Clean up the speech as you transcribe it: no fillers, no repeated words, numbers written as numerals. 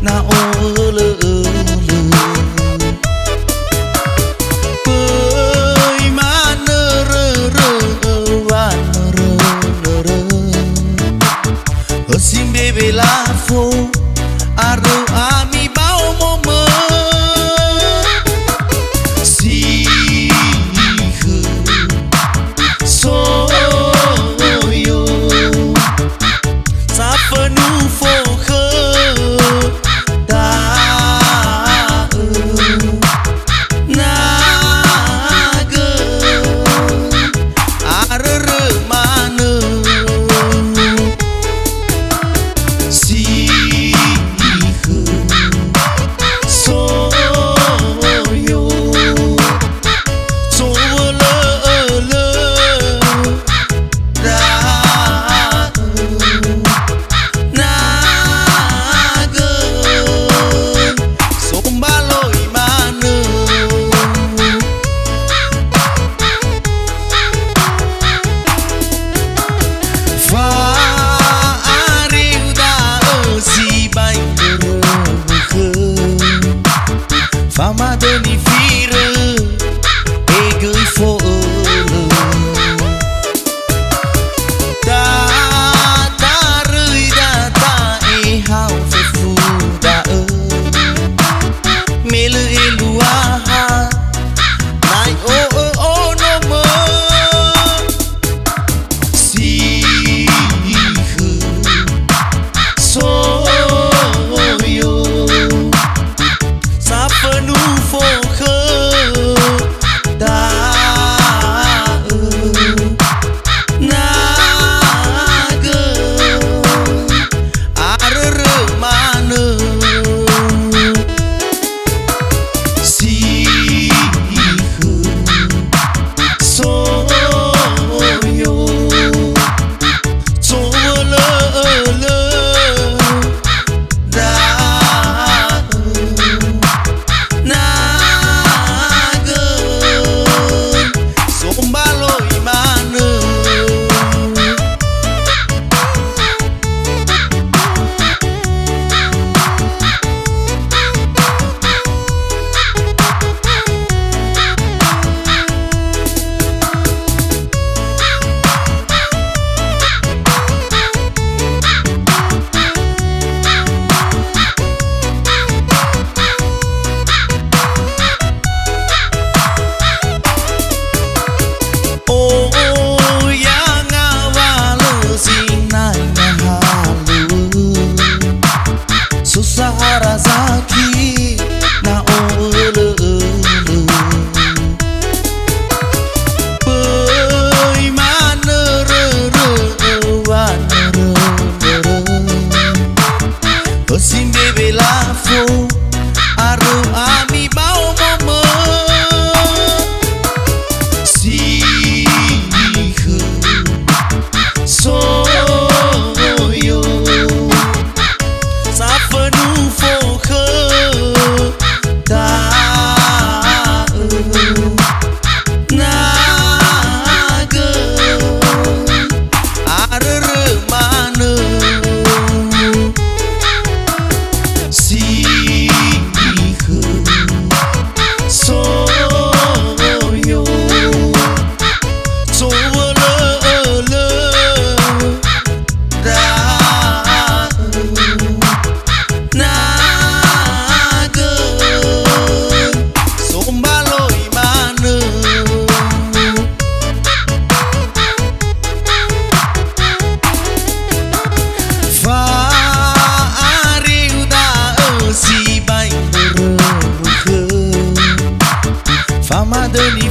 na ole pei mana re wan re sim bebe la fo aru ami bao momo si so yo sa penu fo khe da na ge ar re mana si so yo so le da na ge so baloi mana fa ariu da si bai ke fa ma de ni fire e gui fo da ta rui da ta e hao fe fu da mele e lua ha nai o no mo si so yo sa penu fo khe da na ge ar re mana si so yo so le da na ge so baloi mana razaki na ole pei mana re wan re sim bebe la fo aru ami bao momo si so yo sa penu fo khe da na ge ar re mana si so yo so le da na ge so baloi mana fa ariu da si bai ke fa ma de ni